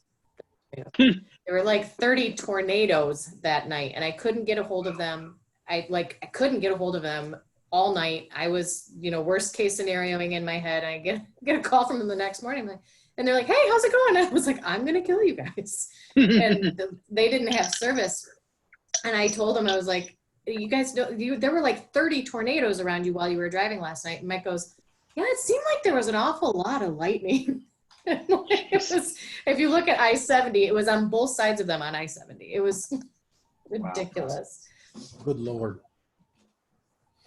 There were like 30 tornadoes that night and I couldn't get a hold of them. I couldn't get a hold of them all night. I was, worst case scenarioing in my head. I get a call from them the next morning. And they're like, hey, how's it going? I was like, I'm going to kill you guys. And they didn't have service. And I told them, I was like, you guys there were like 30 tornadoes around you while you were driving last night. And Mike goes, yeah, it seemed like there was an awful lot of lightning. If you look at I-70, it was on both sides of them on I-70. It was ridiculous. Good Lord.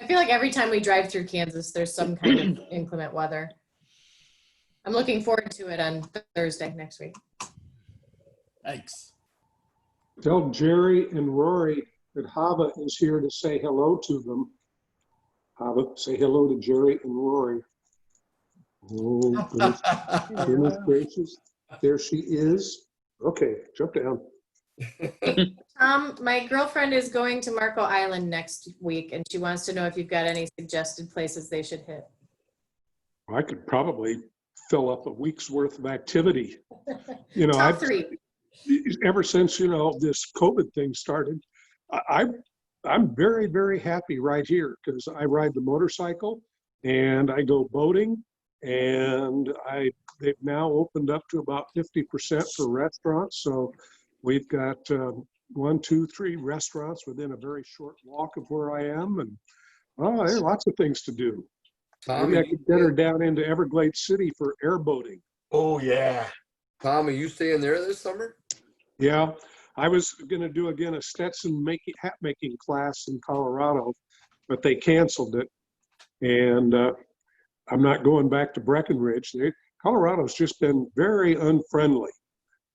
I feel like every time we drive through Kansas, there's some kind of inclement weather. I'm looking forward to it on Thursday next week. Thanks. Tell Jerry and Rory that Hava is here to say hello to them. Hava, say hello to Jerry and Rory. Oh, goodness gracious. There she is. Okay, jump down. My girlfriend is going to Marco Island next week, and she wants to know if you've got any suggested places they should hit. I could probably fill up a week's worth of activity. Top three. Ever since, this COVID thing started, I'm very, very happy right here because I ride the motorcycle and I go boating, and they've now opened up to about 50% for restaurants. So we've got 1, 2, 3 restaurants within a very short walk of where I am, and there are lots of things to do. Maybe I could get her down into Everglades City for airboating. Oh yeah. Tom, are you staying there this summer? Yeah, I was going to do again a Stetson hat making class in Colorado, but they canceled it, and I'm not going back to Breckenridge. Colorado's just been very unfriendly,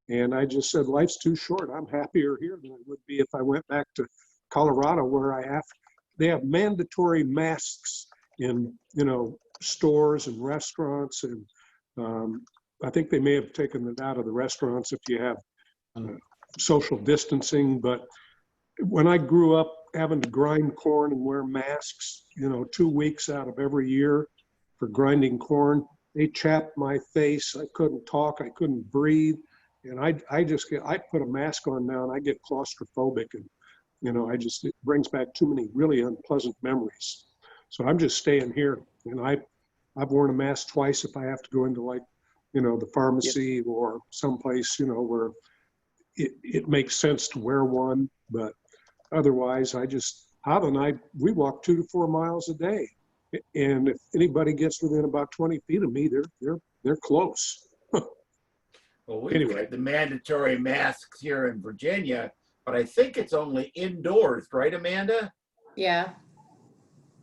and I just said life's too short. I'm happier here than I would be if I went back to Colorado, where they have mandatory masks in stores and restaurants, and I think they may have taken it out of the restaurants if you have social distancing. But when I grew up having to grind corn and wear masks, 2 weeks out of every year for grinding corn, they chapped my face. I couldn't talk, I couldn't breathe, and I put a mask on now and I get claustrophobic, and it brings back too many really unpleasant memories. So I'm just staying here, and I've worn a mask twice if I have to go into the pharmacy or someplace, where it makes sense to wear one. But otherwise, Hava and I, we walk 2 to 4 miles a day. And if anybody gets within about 20 feet of me, they're close. Well, we've got the mandatory masks here in Virginia, but I think it's only indoors, right, Amanda? Yeah.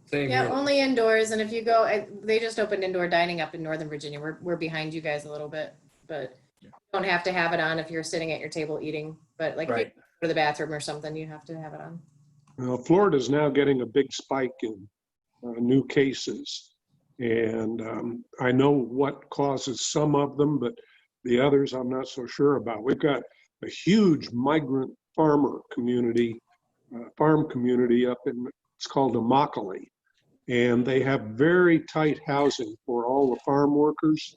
Same Yeah, here. only indoors. And if you go, they just opened indoor dining up in Northern Virginia. We're behind you guys a little bit, but you don't have to have it on if you're sitting at your table eating. But like if you Right. go to the bathroom or something, you have to have it on. Well, Florida's now getting a big spike in new cases. And I know what causes some of them, but the others I'm not so sure about. We've got a huge migrant farmer community, farm community up in, it's called Immokalee. And they have very tight housing for all the farm workers.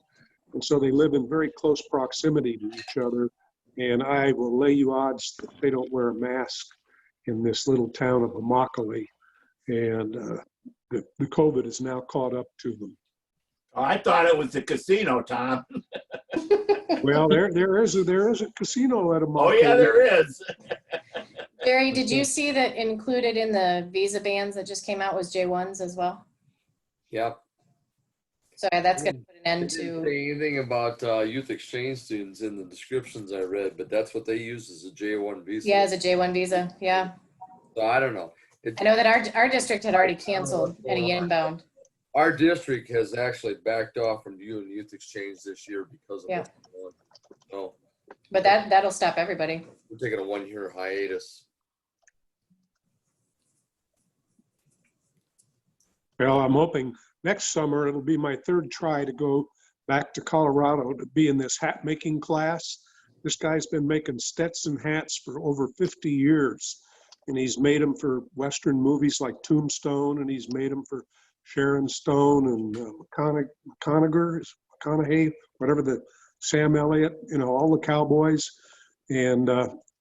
And so they live in very close proximity to each other. And I will lay you odds that they don't wear a mask in this little town of Immokalee. And the COVID is now caught up to them. Oh, I thought it was the casino, Tom. Well, there is a casino at Immokalee. Oh, yeah, there is. Jerry, did you see that included in the visa bans that just came out was J1s as well? Yep. So that's going to put an They end didn't to, say anything about youth exchange students in the descriptions I read, but that's what they use as a J1 visa. yeah, as a J1 visa. Yeah. So I don't know. I know that our district had already canceled any inbound. Our district has actually backed off from doing youth exchange this year because of Yeah. what's going on. So But that'll stop everybody. we're taking a 1-year hiatus. Well, I'm hoping next summer it'll be my third try to go back to Colorado to be in this hat making class. This guy's been making Stetson hats for over 50 years. And he's made them for Western movies like Tombstone, and he's made them for Sharon Stone and McConaughey, whatever, the Sam Elliott, you know, all the cowboys. And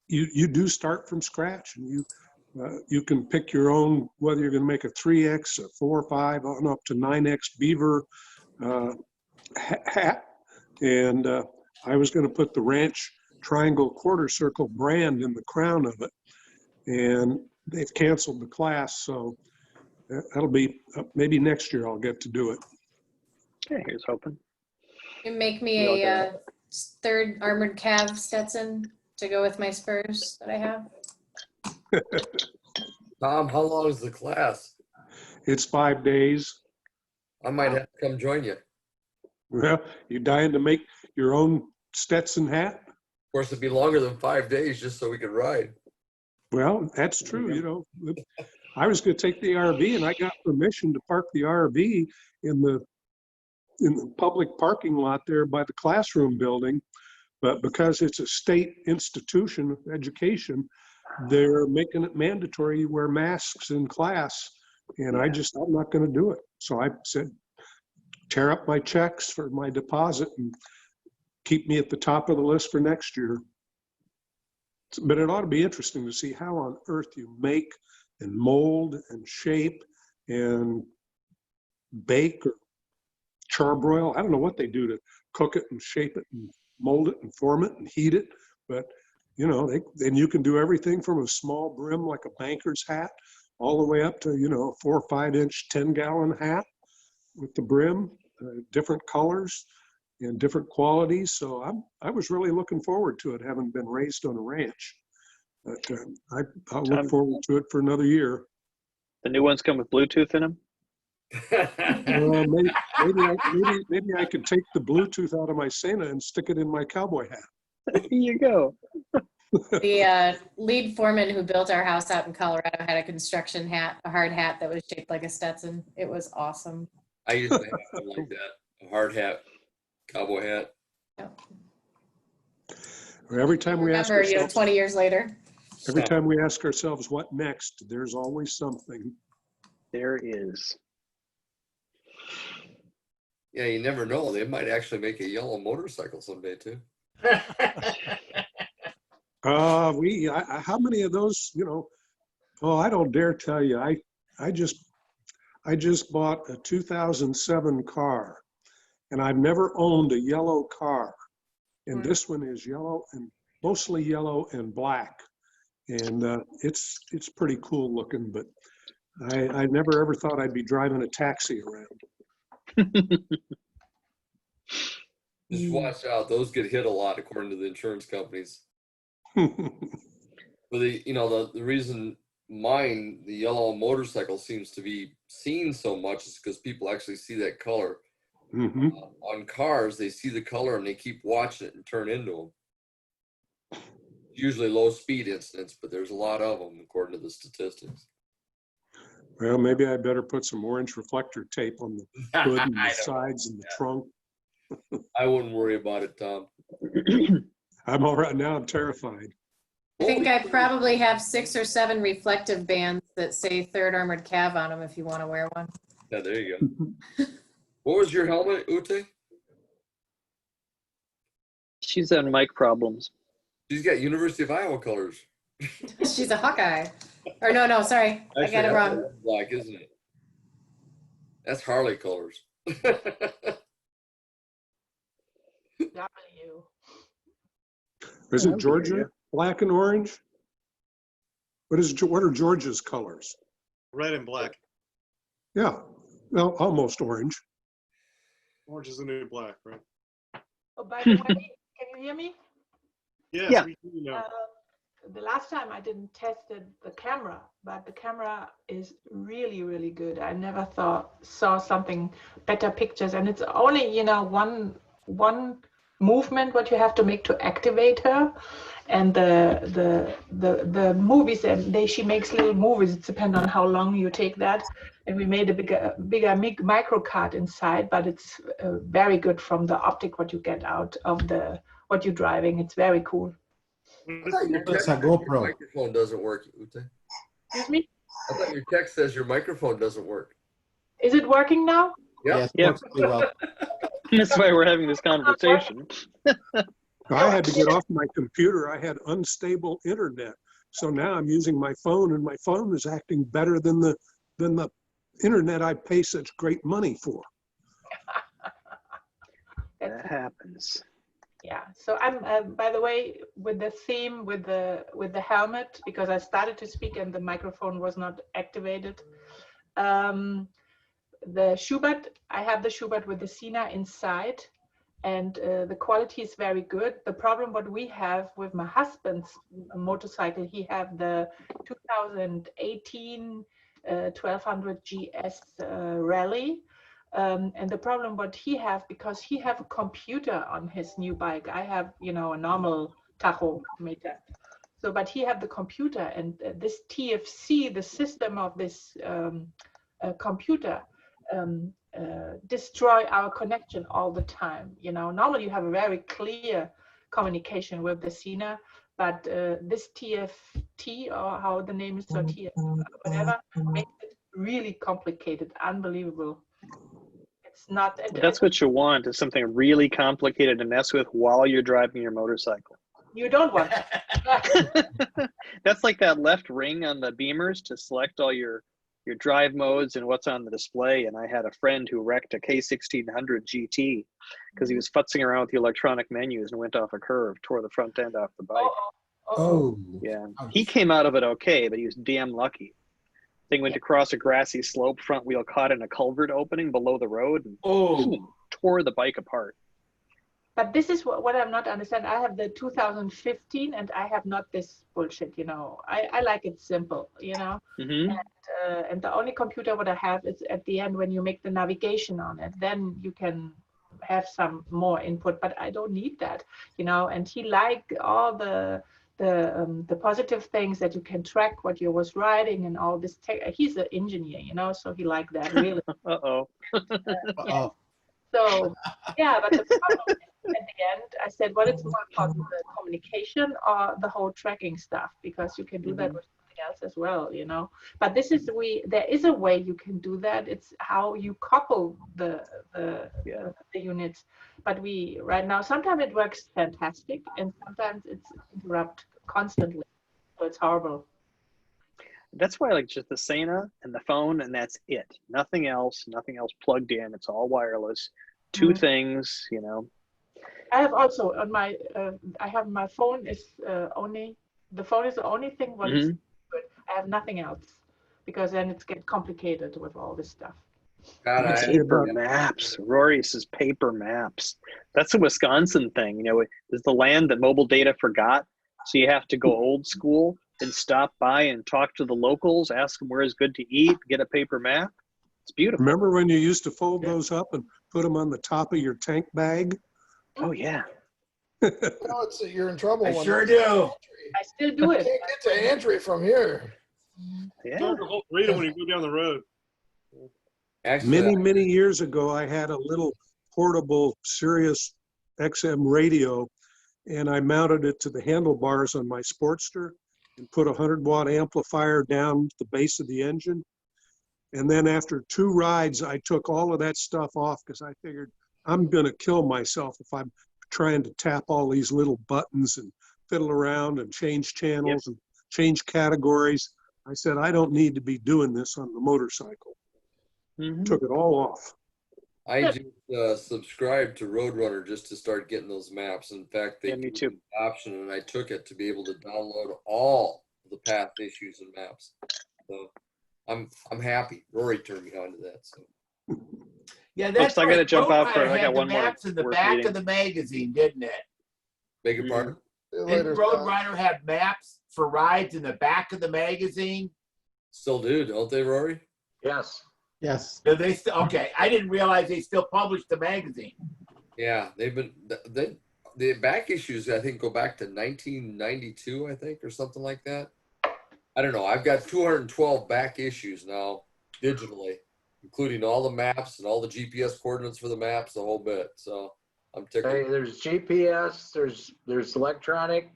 you do start from scratch, and you can pick your own, whether you're going to make a 3X, a 4 or 5, on up to 9X beaver hat. And I was going to put the Ranch Triangle Quarter Circle brand in the crown of it. And they've canceled the class, so that'll be maybe next year I'll get to do it. Okay, here's hoping. You make me a third armored cav Stetson to go with my spurs that I have. Tom, how long is the class? It's 5 days. I might have to come join you. Of Well, you dying to make your own Stetson hat? course, it'd be longer than 5 days just so we could ride. Well, that's true, you know. I was going to take the RV, and I got permission to park the RV in the public parking lot there by the classroom building. But because it's a state institution of education, they're making it mandatory you wear masks in class. And I'm not going to do it. So I said, tear up my checks for my deposit and keep me at the top of the list for next year. But it ought to be interesting to see how on earth you make and mold and shape and bake or charbroil. I don't know what they do to cook it and shape it and mold it and form it and heat it. But, you know, then you can do everything from a small brim like a banker's hat all the way up to, you know, 4 or 5 inch, 10-gallon hat with the brim, different colors and different qualities. So I was really looking forward to it, having been raised on a ranch. But I'll look forward to it for another year. The new ones come with Bluetooth in them. Maybe I could take the Bluetooth out of my Sena and stick it in my cowboy hat. There you go. The lead foreman who built our house out in Colorado had a construction hat, a hard hat that was shaped like a Stetson. It was awesome. I used to have one like that, a hard hat, cowboy hat. Every time we ask Remember, you know, ourselves, 20 years later. every time we ask ourselves what next, there's always something. There is. Yeah, you never know. They might actually make a yellow motorcycle someday too. How many of those, you know, oh, I don't dare tell you. I just bought a 2007 car, and I've never owned a yellow car. And this one is yellow, and mostly yellow and black. And it's pretty cool looking, but I never ever thought I'd be driving a taxi around. Just watch out; those get hit a lot, according to the insurance companies. But the reason mine, the yellow motorcycle seems to be seen so much is because people actually see that color. Mm-hmm. On cars, they see the color and they keep watching it and turn into them. Usually low speed incidents, but there's a lot of them according to the statistics. Well, maybe I better put some orange reflector tape on the hood and the sides and the trunk. I wouldn't worry about it, Tom. I'm all right now. I'm terrified. I think I probably have 6 or 7 reflective bands that say 3rd Armored Cav on them if you want to wear one. Yeah, there you go. What was your helmet, Ute? She's on mic problems. She's got University of Iowa colors. She's a Hawkeye. Or no, sorry. I got it wrong. That's black, isn't it? That's Harley colors. W. Isn't Georgia black and orange? What are Georgia's colors? Red and black. Yeah, well, almost orange. Orange is the new black, right? Oh, by the way, can you hear me? Yes, Yeah. we do know. The last time I didn't tested the camera, but the camera is really, really good. I never saw something better pictures, and it's only one movement what you have to make to activate her, and the movies, and she makes little movies. It depends on how long you take that, and we made a bigger micro card inside, but it's very good from the optic what you get out of what you're driving. It's very cool. It's a GoPro. Microphone doesn't work, Ute. Excuse me? I thought your text says your microphone doesn't work. Is it working now? Yeah. Yeah. Works pretty well. That's why we're having this conversation. I had to get off my computer. I had unstable internet. So now I'm using my phone, and my phone is acting better than the internet I pay such great money for. That happens. Yeah. So I'm by the way, with the theme with the helmet, because I started to speak and the microphone was not activated. The Schubert, I have the Schubert with the Sena inside, and the quality is very good. The problem what we have with my husband's motorcycle, he have the 2018 1200 GS Rally. And the problem what he have, because he have a computer on his new bike. I have, a normal tachometer. So, but he have the computer, and this TFC, the system of this computer, destroy our connection all the time. Normally you have a very clear communication with the Sena, but this TFT, or how the name is, or TF, whatever, makes it really complicated, unbelievable. It's not. That's what you want, is something really complicated to mess with while you're driving your motorcycle. You don't want that. That's like that left ring on the Beamers to select all your drive modes and what's on the display. And I had a friend who wrecked a K1600 GT because he was futzing around with the electronic menus and went off a curve, tore the front end off the bike. Oh. Yeah, he came out of it okay, but he was damn lucky. Thing went to cross a grassy slope, front wheel caught in a culvert opening below the road, and tore the bike apart. But this is what I'm not understanding. I have the 2015, and I have not this bullshit. I like it simple. Mm-hmm. And the only computer what I have is at the end when you make the navigation on it. Then you can have some more input. But I don't need that. And he liked all the positive things that you can track what you was riding and all this. He's an engineer, so he liked that really. Uh-oh. Yeah. So yeah, but the problem is, at the end, I said, well, it's more important the communication or the whole tracking stuff, because you can do that with something else as well, But there is a way you can do that. It's how you couple the units. But right now, sometimes it works fantastic, and sometimes it's interrupt constantly. So it's horrible. That's why I like just the Sena and the phone, and that's it. Nothing else plugged in. It's all wireless. Two things, I have also on my, I have my phone is the phone is the only thing what is good. I have nothing else, because then it's get complicated with all this stuff. Paper maps. Rory says paper maps. That's a Wisconsin thing. It's the land that mobile data forgot. So you have to go old school and stop by and talk to the locals, ask them where is good to eat, get a paper map. It's beautiful. Remember when you used to fold those up and put them on the top of your tank bag? Oh yeah. No, it's you're in trouble. I when sure there's- do. I still do You it. can't get to Antry from here. Yeah. Read it when you go down the road. Many, many years ago, I had a little portable Sirius XM radio, and I mounted it to the handlebars on my Sportster and put a 100-watt amplifier down the base of the engine. And then after 2 rides, I took all of that stuff off because I figured I'm going to kill myself if I'm trying to tap all these little buttons and fiddle around and change channels and change categories. I said, I don't need to be doing this on the motorcycle. Took it all off. I just subscribed to Roadrunner just to start getting those maps. In fact, they Yeah, me gave too. me the option, and I took it to be able to download all the path issues and maps. So I'm happy. Rory turned me on to that. So Yeah, Folks, that's I gotta right. jump out for- Roadrunner I got had the one more maps in the work back meeting. of the magazine, didn't it? beg your pardon. Didn't Roadrunner have maps for rides in the back of the magazine? Still do, don't they, Rory? Yes. Yes. Do they still? Okay, I didn't realize they still published the magazine. Yeah, they've been the back issues. I think go back to 1992, I think, or something like that. I don't know. I've got 212 back issues now digitally, including all the maps and all the GPS coordinates for the maps, the whole bit. So I'm tickled. Hey, there's GPS, there's electronic,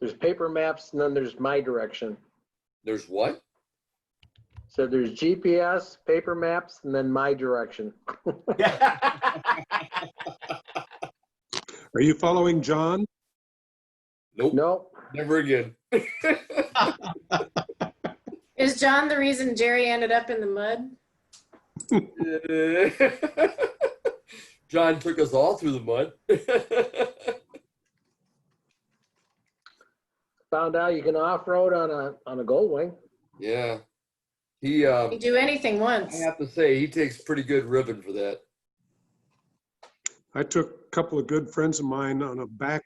there's paper maps, and then there's My Direction. There's what? So there's GPS, paper maps, and then My Direction. Are you following John? Nope. Nope. Never again. Is John the reason Jerry ended up in the mud? John took us all through the mud. Found out you can off-road on a Goldwing. Yeah. He You do anything once. I have to say he takes pretty good ribbon for that. I took a couple of good friends of mine on a back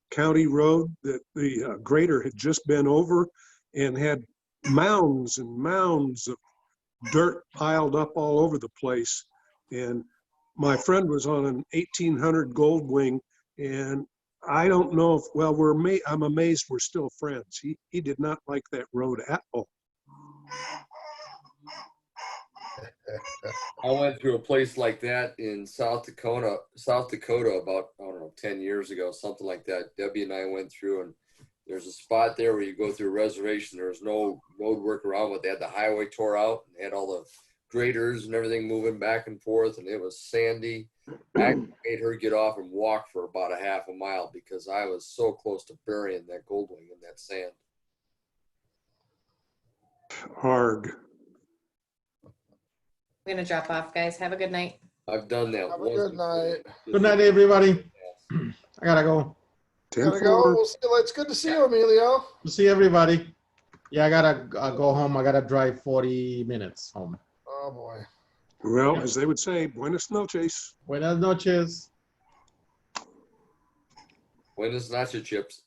county road that the grader had just been over and had mounds and mounds of dirt piled up all over the place. And my friend was on an 1800 Goldwing, and I don't know if, well, I'm amazed we're still friends. He did not like that road at all. I went through a place like that in South Dakota about, I don't know, 10 years ago, something like that. Debbie and I went through, and there's a spot there where you go through a reservation. There was no road work around, but they had the highway tore out and they had all the graders and everything moving back and forth, and it was sandy. I made her get off and walk for about a half a mile because I was so close to burying that Goldwing in that sand. Hard. I'm gonna drop off, guys. Have a good night. I've done that. Have a good night. Good night, everybody. I gotta go. Gotta go. We'll see. It's good to see you, Emilio. See everybody. Yeah, I gotta go home. I gotta drive 40 minutes home. Oh boy. Well, as they would say, buenas noches. Buenas noches. Buenas nacho chips.